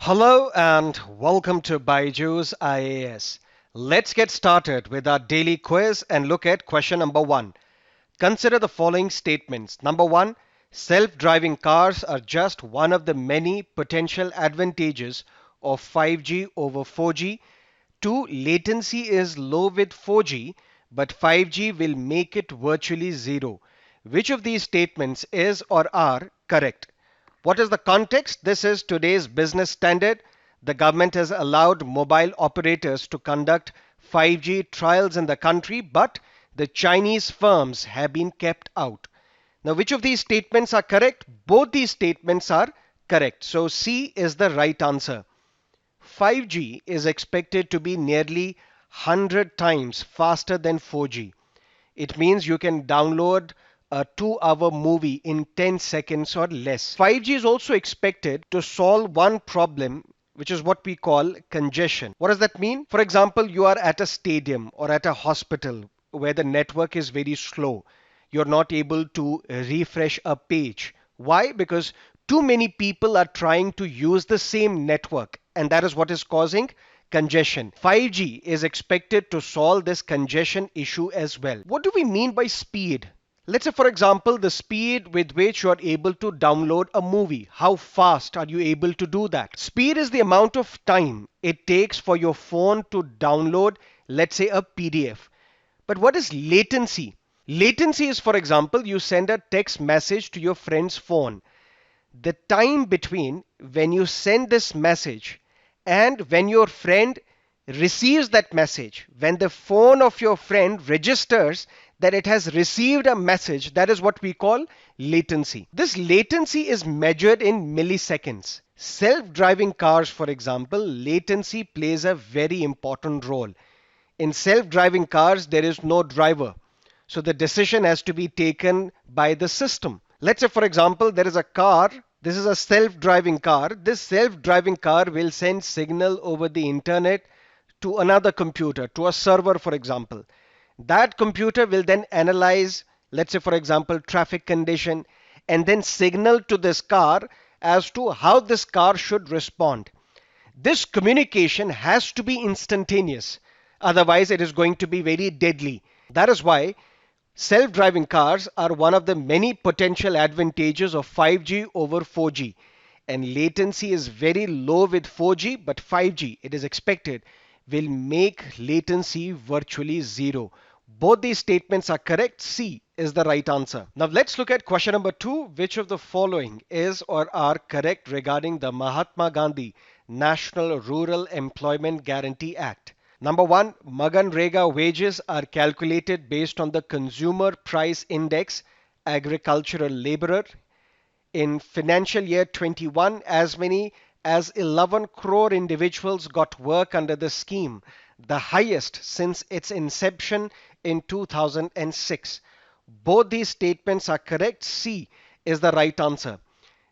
Hello and welcome to BYJU'S IAS. Let's get started with our daily quiz and look at question number 1. Consider the following statements. Number 1, self-driving cars are just one of the many potential advantages of 5G over 4G. 2, latency is low with 4G, but 5G will make it virtually zero. Which of these statements is or are correct? What is the context? This is today's business standard. The government has allowed mobile operators to conduct 5G trials in the country, but the Chinese firms have been kept out. Now, which of these statements are correct? Both these statements are correct. So C is the right answer. 5G is expected to be nearly 100 times faster than 4G. It means you can download a 2-hour movie in 10 seconds or less. 5G is also expected to solve one problem, which is what we call congestion. What does that mean? For example, you are at a stadium or at a hospital where the network is very slow. You're not able to refresh a page. Why? Because too many people are trying to use the same network, and that is what is causing congestion. 5G is expected to solve this congestion issue as well. What do we mean by speed? Let's say, for example, the speed with which you are able to download a movie. How fast are you able to do that? Speed is the amount of time it takes for your phone to download, let's say, a PDF. But what is latency? Latency is, for example, you send a text message to your friend's phone. The time between when you send this message and when your friend receives that message, when the phone of your friend registers that it has received a message, that is what we call latency. This latency is measured in milliseconds. Self-driving cars, for example, latency plays a very important role. In self-driving cars, there is no driver. So the decision has to be taken by the system. Let's say, for example, there is a car. This is a self-driving car. This self-driving car will send signal over the internet to another computer, to a server, for example. That computer will then analyze, let's say, for example, traffic condition, and then signal to this car as to how this car should respond. This communication has to be instantaneous. Otherwise, it is going to be very deadly. That is why self-driving cars are one of the many potential advantages of 5G over 4G. And latency is very low with 4G, but 5G, it is expected, will make latency virtually zero. Both these statements are correct. C is the right answer. Now let's look at question number 2. Which of the following is or are correct regarding the Mahatma Gandhi National Rural Employment Guarantee Act? Number 1, MGNREGA wages are calculated based on the Consumer Price Index agricultural laborer. In financial year 21, as many as 11 crore individuals got work under the scheme, the highest since its inception in 2006. Both these statements are correct. C is the right answer.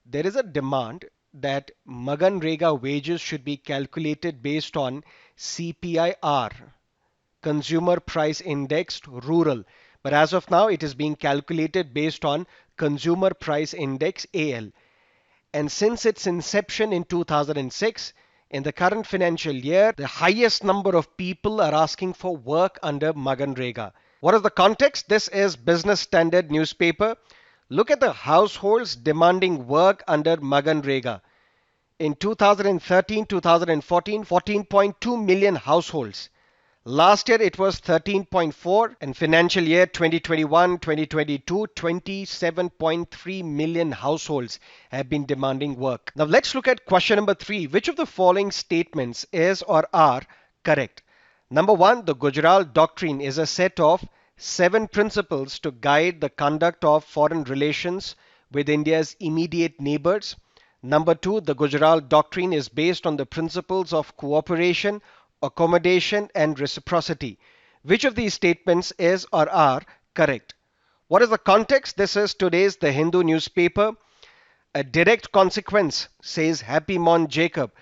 There is a demand that MGNREGA wages should be calculated based on CPIR, Consumer Price Indexed Rural. But as of now, it is being calculated based on Consumer Price Index AL. And since its inception in 2006, in the current financial year, the highest number of people are asking for work under MGNREGA. What is the context? This is Business Standard newspaper. Look at the households demanding work under MGNREGA. In 2013-2014, 14.2 million households. Last year it was 13.4, and financial year 2021-2022, 27.3 million households have been demanding work. Now let's look at question number 3. Which of the following statements is or are correct? Number 1, the Gujral Doctrine is a set of 7 principles to guide the conduct of foreign relations with India's immediate neighbors. Number 2, the Gujral Doctrine is based on the principles of cooperation, accommodation, and reciprocity. Which of these statements is or are correct? What is the context? This is today's The Hindu newspaper. A direct consequence, says Happy Mon Jacob,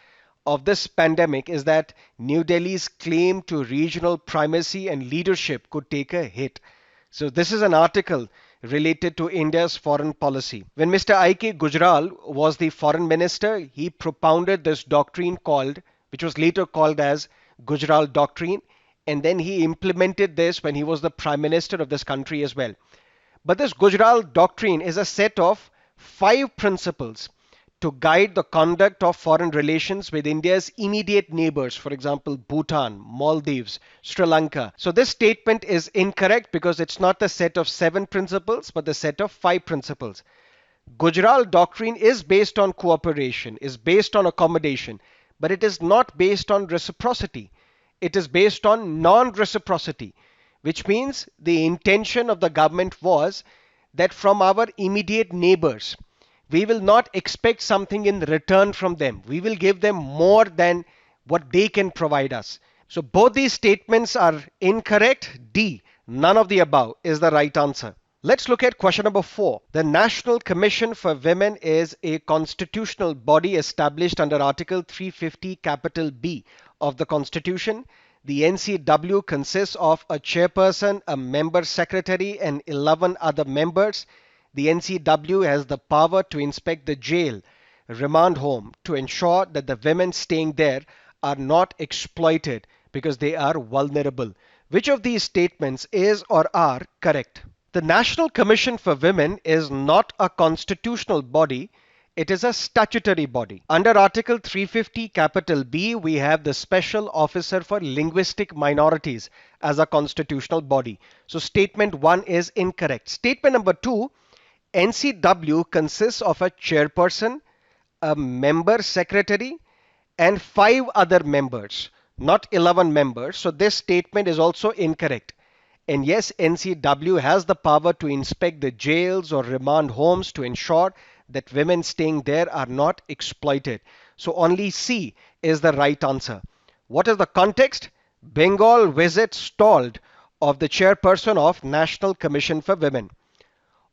of this pandemic is that New Delhi's claim to regional primacy and leadership could take a hit. So this is an article related to India's foreign policy. When Mr. I.K. Gujral was the foreign minister, he propounded this doctrine which was later called as Gujral Doctrine, and then he implemented this when he was the prime minister of this country as well. But this Gujral Doctrine is a set of 5 principles to guide the conduct of foreign relations with India's immediate neighbors, for example, Bhutan, Maldives, Sri Lanka. So this statement is incorrect because it's not the set of 7 principles, but the set of 5 principles. Gujral Doctrine is based on cooperation, is based on accommodation, but it is not based on reciprocity. It is based on non-reciprocity, which means the intention of the government was that from our immediate neighbors, we will not expect something in return from them. We will give them more than what they can provide us. So both these statements are incorrect. D, none of the above is the right answer. Let's look at question number 4. The National Commission for Women is a constitutional body established under Article 350 capital B of the Constitution. The NCW consists of a chairperson, a member secretary, and 11 other members. The NCW has the power to inspect the jail, remand home, to ensure that the women staying there are not exploited because they are vulnerable. Which of these statements is or are correct? The National Commission for Women is not a constitutional body. It is a statutory body. Under Article 350 capital B, we have the Special Officer for Linguistic Minorities as a constitutional body. So statement 1 is incorrect. Statement number 2, NCW consists of a chairperson, a member secretary, and 5 other members, not 11 members. So this statement is also incorrect. And yes, NCW has the power to inspect the jails or remand homes to ensure that women staying there are not exploited. So only C is the right answer. What is the context? Bengal visit stalled of the chairperson of National Commission for Women.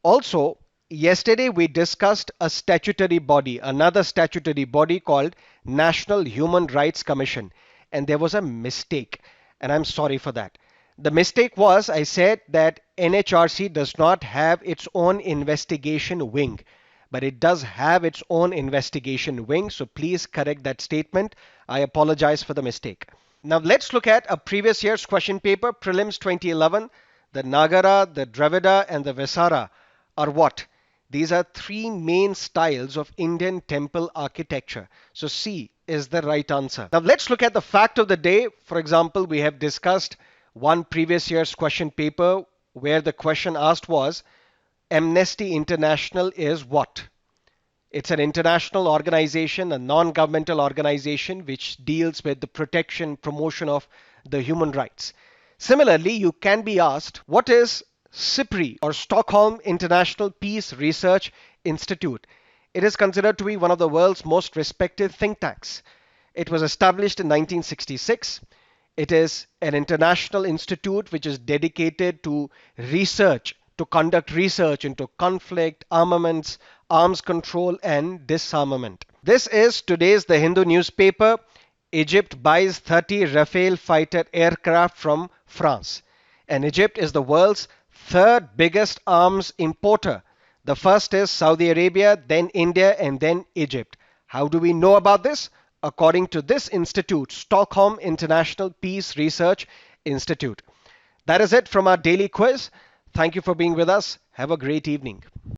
Also, yesterday we discussed a statutory body, another statutory body called National Human Rights Commission, and there was a mistake, and I'm sorry for that. The mistake was I said that NHRC does not have its own investigation wing, but it does have its own investigation wing, so please correct that statement. I apologize for the mistake. Now let's look at a previous year's question paper, Prelims 2011. The Nagara, the Dravida, and the Vesara are what? These are 3 main styles of Indian temple architecture. So C is the right answer. Now let's look at the fact of the day. For example, we have discussed one previous year's question paper where the question asked was, Amnesty International is what? It's an international organization, a non-governmental organization which deals with the protection, promotion of the human rights. Similarly, you can be asked, what is SIPRI or Stockholm International Peace Research Institute? It is considered to be one of the world's most respected think tanks. It was established in 1966. It is an international institute which is dedicated to research, to conduct research into conflict, armaments, arms control, and disarmament. This is today's The Hindu newspaper. Egypt buys 30 Rafale fighter aircraft from France. And Egypt is the world's 3rd biggest arms importer. The first is Saudi Arabia, then India, and then Egypt. How do we know about this? According to this institute, Stockholm International Peace Research Institute. That is it from our daily quiz. Thank you for being with us. Have a great evening.